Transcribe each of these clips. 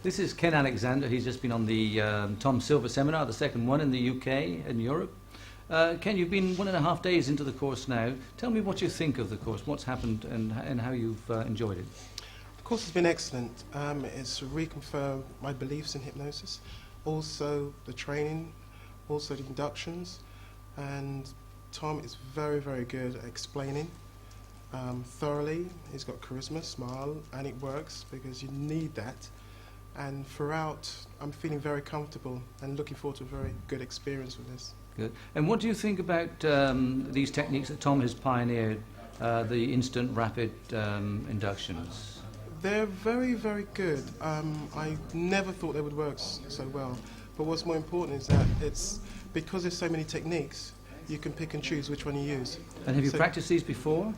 This is Ken Alexander. He's just been on the Tom Silver seminar, the second one in the UK and Europe. Ken, you've been 1.5 days into the course now. Tell me what you think of the course, what's happened and how you've enjoyed it. The course has been excellent. It's reconfirmed my beliefs in hypnosis, also the training, also the inductions, and Tom is very, very good at explaining thoroughly. He's got charisma, smile, and it works because you need that. And throughout, I'm feeling very comfortable and looking forward to a very good experience with this. Good. And what do you think about these techniques that Tom has pioneered, the instant rapid inductions? They're very, very good. I never thought they would work so well. But what's more important is that it's because there's so many techniques, you can pick and choose which one you use. And have you practiced these before?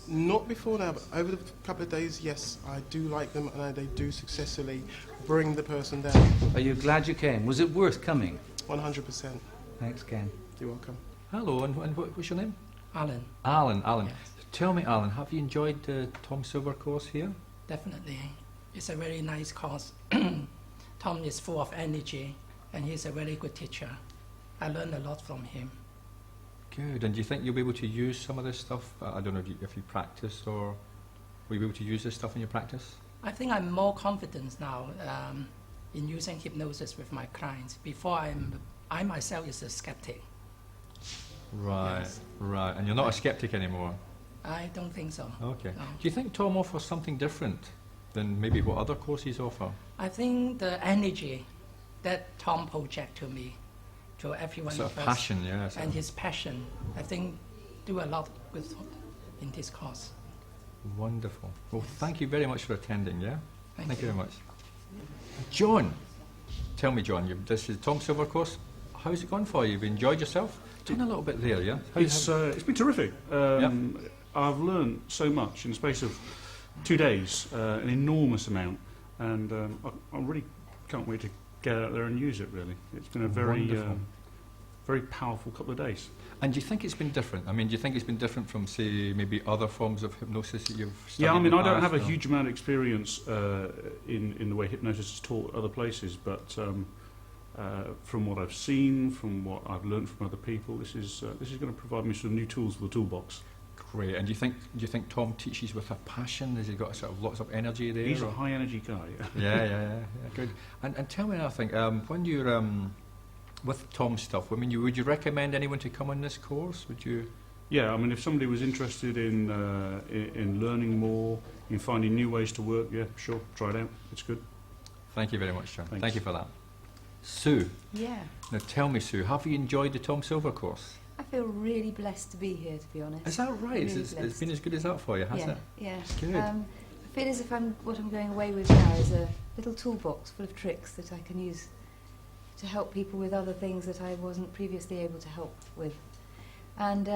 Not before now, but over the couple of days, yes, I do like them, and they do successfully bring the person down. Are you glad you came? Was it worth coming? 100%. Thanks, Ken. You're welcome. Hello, and what's your name? Alan. Alan. Yes. Tell me, Alan, have you enjoyed the Tom Silver course here? Definitely. It's a very nice course. Tom is full of energy, and he's a very good teacher. I learned a lot from him. Good. And do you think you'll be able to use some of this stuff? I don't know if you practice, or will you be able to use this stuff in your practice? I think I'm more confident now in using hypnosis with my clients. Before, I myself is a skeptic. Right, Yes. right. And you're not a skeptic anymore? I don't think so. Okay. No. Do you think Tom offers something different than maybe what other courses offer? I think the energy that Tom projects to me, to everyone Sort of of us, passion, yeah. and his passion, I think, do a lot good in this course. Wonderful. Well, Yes. thank you very much for attending, yeah? Thank you you. very much. John, tell me, John, this is Tom Silver course. How's it gone for you? Have you enjoyed yourself? Turn a little bit there, yeah? It's been terrific. I've learned so much in the space of 2 days, an enormous amount, and I really can't wait to get out there and use it, really. It's been a very powerful couple of days. And do you think it's been different? I mean, do you think it's been different from, say, maybe other forms of hypnosis that you've studied? Yeah, I mean, in the I don't past, have a or? huge amount of experience in the way hypnosis is taught other places, but from what I've seen, from what I've learned from other people, this is going to provide me some new tools for the toolbox. Great. And do you think Tom teaches with a passion? Has he got sort of lots of energy there? He's or? a high energy guy. Yeah, good. And tell me another thing. When you're with Tom's stuff, I mean, would you recommend anyone to come on this course? Would you? Yeah, I mean, if somebody was interested in learning more, in finding new ways to work, yeah, sure, try it out. It's good. Thank you very much, John. Thanks. Thank you for that. Sue. Yeah, Now tell me, Sue, have you enjoyed the Tom Silver course? I feel really blessed to be here, to be honest. Is that right? Really It's blessed. been as good as that for you, has yeah, it? yeah. Good. I feel as if what I'm going away with now is a little toolbox full of tricks that I can use to help people with other things that I wasn't previously able to help with. And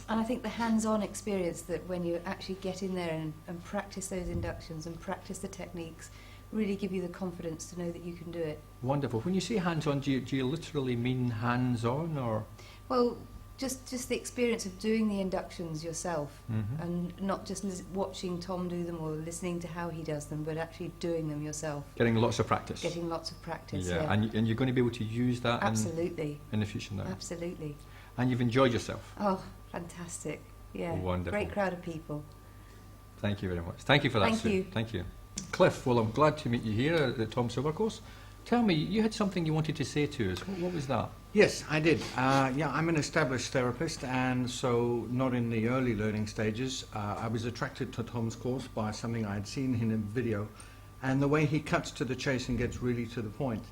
I think the hands-on experience, that when you actually get in there and practice those inductions and practice the techniques, really give you the confidence to know that you can do it. Wonderful. When you say hands-on, do you literally mean hands-on, or? Well, just the experience of doing the inductions yourself, and not just watching Tom do them or listening to how he does them, but actually doing them yourself. Getting lots of practice. Getting lots of practice. Yeah, Yeah, and you're going to be able to use that absolutely, in the future now. absolutely. And you've enjoyed yourself. Oh, fantastic! Yeah, Wonderful. great crowd of people. Thank you very much. Thank you for that, Thank Sue. you. Thank you. Cliff, well, I'm glad to meet you here at the Tom Silver course. Tell me, you had something you wanted to say to us. What was that? Yes, I did. Yeah, I'm an established therapist, and so not in the early learning stages. I was attracted to Tom's course by something I had seen in a video, and the way he cuts to the chase and gets really to the point.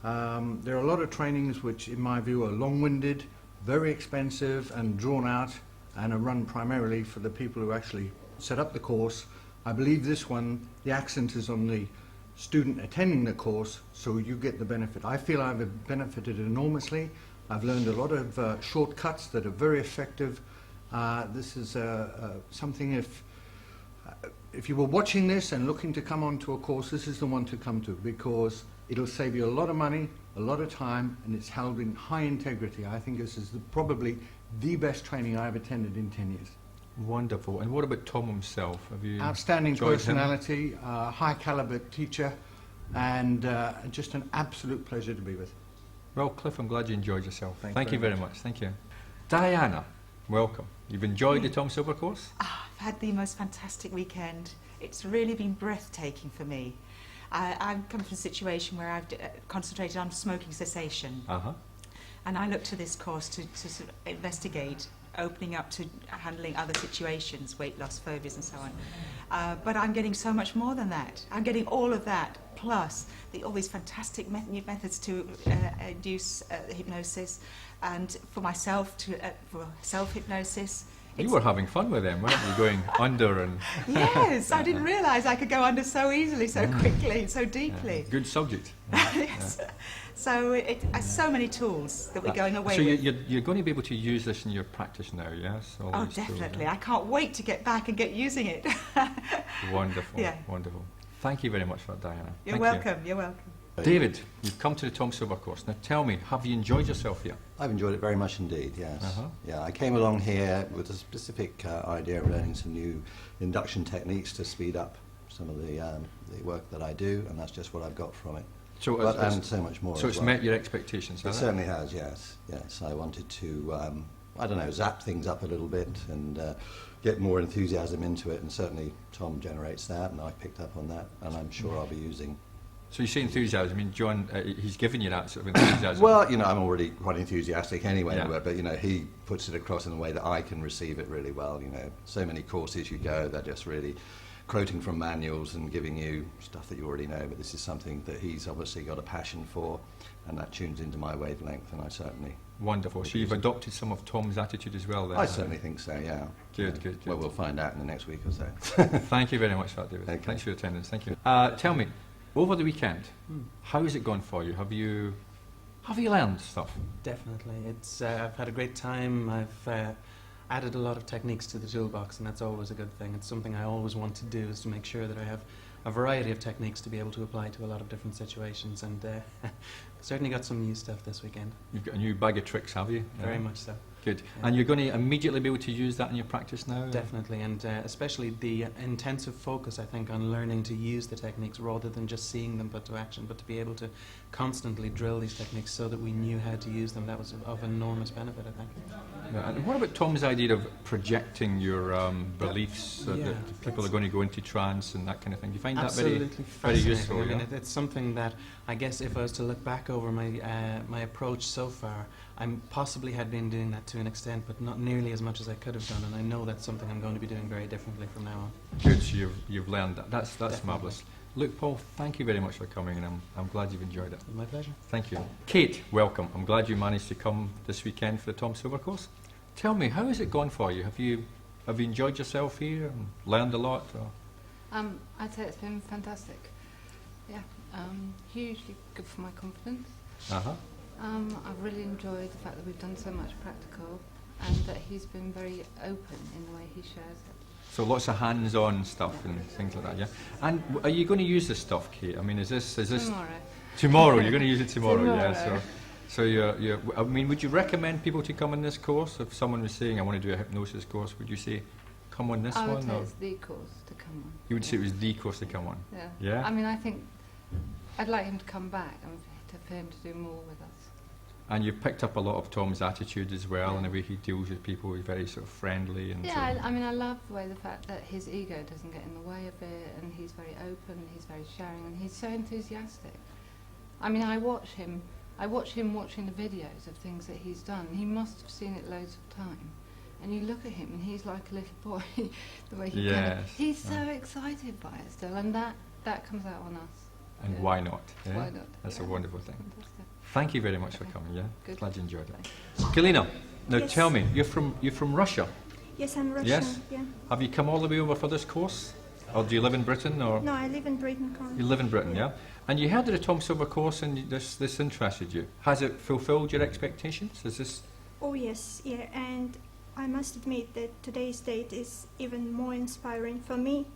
There are a lot of trainings which, in my view, are long-winded, very expensive and drawn out, and are run primarily for the people who actually set up the course. I believe this one, the accent is on the student attending the course, so you get the benefit. I feel I've benefited enormously. I've learned a lot of shortcuts that are very effective. This is something, if you were watching this and looking to come onto a course, this is the one to come to, because it'll save you a lot of money, a lot of time, and it's held in high integrity. I think this is probably the best training I've attended in 10 years. Wonderful. And what about Tom himself? Have you Outstanding enjoyed him? personality, high caliber teacher, and just an absolute pleasure to be with. Well, Cliff, I'm glad you enjoyed yourself. Thank you very much. Thank you. Diana, welcome. You've enjoyed the Tom Silver course? I've had the most fantastic weekend. It's really been breathtaking for me. I've come from a situation where I've concentrated on smoking cessation. And I look to this course to sort of investigate, opening up to handling other situations, weight loss, phobias and so on. But I'm getting so much more than that. I'm getting all of that, plus all these fantastic new methods to induce hypnosis, and for myself, for self-hypnosis. You were having fun with them, weren't you? Going under and... Yes, I didn't realise I could go under so easily, so quickly, so deeply. Yeah. Good subject. Yes. So it so many tools that we're going away so with. you're going to be able to use this in your practice now, yes? All Oh, these tools, definitely. yeah? I can't wait to get back and get using it. Wonderful, Yeah. wonderful. Thank you very much for that, Diana. You're Thank welcome, you're welcome. David, you've come to the Tom Silver course. Now tell me, have you enjoyed yourself here? I've enjoyed it very much indeed, yes. Uh-huh. Yeah, I came along here with a specific idea of learning some new induction techniques to speed up some of the work that I do, and that's just what I've got from it. So And so much more So as it's well. met your expectations, It hasn't certainly has, yes. Yes, I wanted to, I don't know, zap things up a little bit and get more enthusiasm into it, and certainly Tom generates that, and I've picked up on that, and I'm sure I'll be using. So you say enthusiasm, I mean, John, he's given you that sort of enthusiasm. Well, you know, I'm already quite enthusiastic anyway, Yeah. but you know, he puts it across in a way that I can receive it really well. You know, so many courses you go, they're just really quoting from manuals and giving you stuff that you already know, but this is something that he's obviously got a passion for, and that tunes into my wavelength, and I certainly... Wonderful. So you've adopted some of Tom's attitude as well then? I certainly think so, yeah. Good, Yeah. good. Well, we'll find out in the next week or so. Thank you very much for that, David. Okay. Thanks for your attendance. Thank you. Tell me, over the weekend, how has it gone for you? Have you learned stuff? Definitely. It's I've had a great time. I've added a lot of techniques to the toolbox, and that's always a good thing. It's something I always want to do, is to make sure that I have a variety of techniques to be able to apply to a lot of different situations, and certainly got some new stuff this weekend. You've got a new bag of tricks, have you? Very much so. Good. Yeah. And you're going to immediately be able to use that in your practice now? Definitely, and especially the intensive focus, I think, on learning to use the techniques rather than just seeing them put to action, but to be able to constantly drill these techniques so that we knew how to use them. That was of enormous benefit, I think. Yeah. And what about Tom's idea of projecting your beliefs so that people are going to go into trance and that kind of thing? Do you find Absolutely that very useful? I mean, yeah? it's something that I guess if I was to look back over my my approach so far, I possibly had been doing that to an extent, but not nearly as much as I could have done. And I know that's something I'm going to be doing very differently from now on. Good. So you've learned that. That's Definitely. marvellous. Look, Paul, thank you very much for coming, and I'm glad you've enjoyed it. My pleasure. Thank you. Kate, welcome. I'm glad you managed to come this weekend for the Tom Silver course. Tell me, how has it gone for you? Have you enjoyed yourself here and learned a lot? Or? I'd say it's been fantastic. Yeah, hugely good for my confidence. Uh-huh. I've really enjoyed the fact that we've done so much practical, and that he's been very open in the way he shares it. So lots of hands-on stuff and things like that, yeah? And are you going to use this stuff, Kate? I mean, is this... Tomorrow. Tomorrow, you're going to use it tomorrow, yeah? Tomorrow. So you're... I mean, would you recommend people to come on this course? If someone was saying, I want to do a hypnosis course, would you say, come on this I would one? say Or it's the course to come on. you would say it was the course to come on? Yeah. Yeah? I mean, I think I'd like him to come back and for him to do more with us. And you've picked up a lot of Tom's attitude as well, and the way he deals with people. He's very sort of friendly. And Yeah, I mean, I love the fact that his ego doesn't get in the way of it, and he's very open, and he's very sharing, and he's so enthusiastic. I mean, I watch him watching the videos of things that he's done. He must have seen it loads of time. And you look at him, and he's like a little boy, the way he he's so excited by it still, and that comes out on us. And Yeah. why not? Yeah? Why not? That's a Yeah. wonderful thing. Fantastic. Thank you very much for Okay. coming, yeah? Good. Glad you enjoyed it. Thanks. Kalina, now Yes. tell me, you're from Russia? Yes, I'm Russian. Yes? Yeah. Have you come all the way over for this course? Or do you live in Britain? Or No, I live in Britain currently. you live in Britain, yeah? And you heard of the Tom Silver course and this interested you. Has it fulfilled your expectations? Is this... Oh yes, yeah, and I must admit that today's date is even more inspiring for me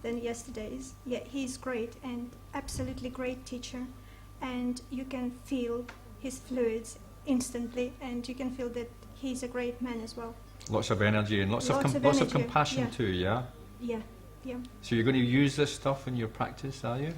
than yesterday's. Yeah, he's great and absolutely great teacher, and you can feel his fluids instantly, and you can feel that he's a great man as well. Lots of energy and lots of Lots of lots of energy, compassion yeah. too, yeah? Yeah, yeah. So you're going to use this stuff in your practice, are you?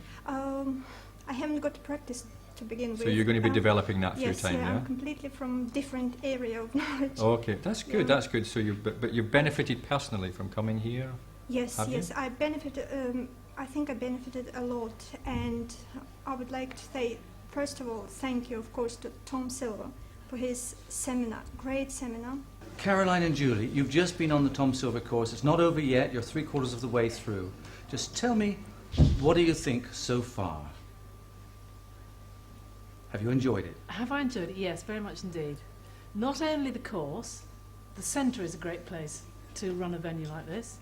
I haven't got practice to begin with. So you're going to be developing that through yes, time, yeah? yeah? I'm completely from different area of knowledge. Okay, that's good. Yeah. That's good. So but you've benefited personally from coming here. Yes, Have yes, you? I benefited. I think I benefited a lot, and I would like to say, first of all, thank you, of course, to Tom Silver for his seminar, great seminar. Caroline and Julie, you've just been on the Tom Silver course. It's not over yet. You're 3/4 of the way through. Just tell me, what do you think so far? Have you enjoyed it? Have I enjoyed it? Yes, very much indeed. Not only the course, the centre is a great place to run a venue like this.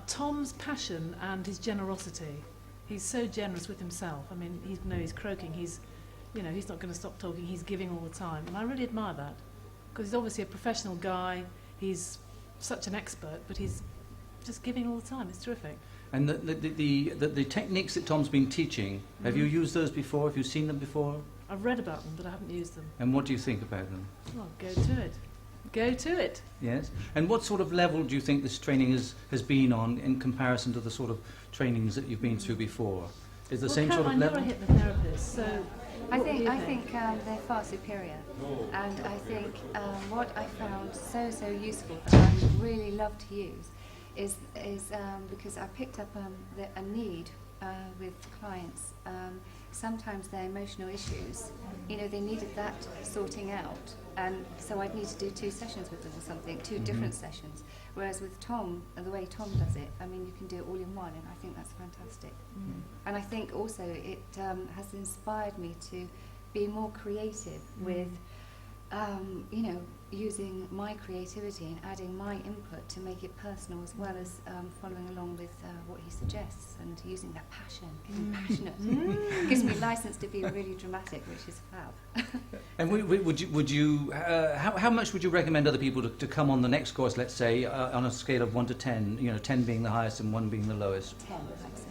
Tom's passion and his generosity. He's so generous with himself. I mean, he's croaking. He's not going to stop talking. He's giving all the time, and I really admire that, because he's obviously a professional guy. He's such an expert, but he's just giving all the time. It's terrific. And the techniques that Tom's been teaching, have you used those before? Have you seen them before? I've read about them, but I haven't used them. And what do you think about them? Well, go to it. Go to it. Yes. And what sort of level do you think this training has been on in comparison to the sort of trainings that you've been through before? Is the same sort of level? You're a hypnotherapist, so I think they're far superior, and I think what I found so useful that I really love to use is because I picked up a need with clients. Sometimes their emotional issues, they needed that sorting out, and so I'd need to do 2 sessions with them or something, 2 different sessions. Whereas with Tom, the way Tom does it, I mean, you can do it all in one, and I think that's fantastic. And I think also it has inspired me to be more creative with, using my creativity and adding my input to make it personal, as well as following along with what he suggests and using that passion, getting passionate. Gives me license to be really dramatic, which is fab. And would you how much would you recommend other people to come on the next course, let's say, on a scale of 1 to 10, 10 being the highest and 1 being the lowest? 10, I'd say.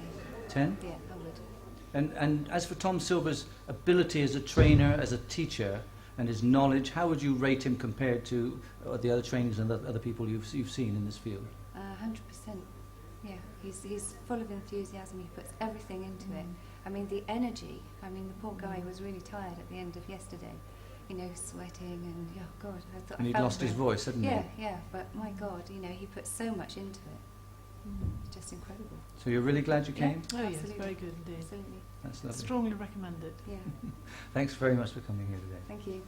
10? Yeah, I would. And as for Tom Silver's ability as a trainer, as a teacher, and his knowledge, how would you rate him compared to the other trainers and the other people you've seen in this field? 100%. Yeah, he's full of enthusiasm. He puts everything into it. I mean, the energy. I mean, the poor guy was really tired at the end of yesterday. Sweating and oh God, I thought. And he'd lost his voice, hadn't he? Yeah. But my God, he put so much into it. It's just incredible. So you're really glad you came? Oh yes, Absolutely. very good indeed. Absolutely. That's lovely. Strongly recommend it. Yeah. Thanks very much for coming here today. Thank you.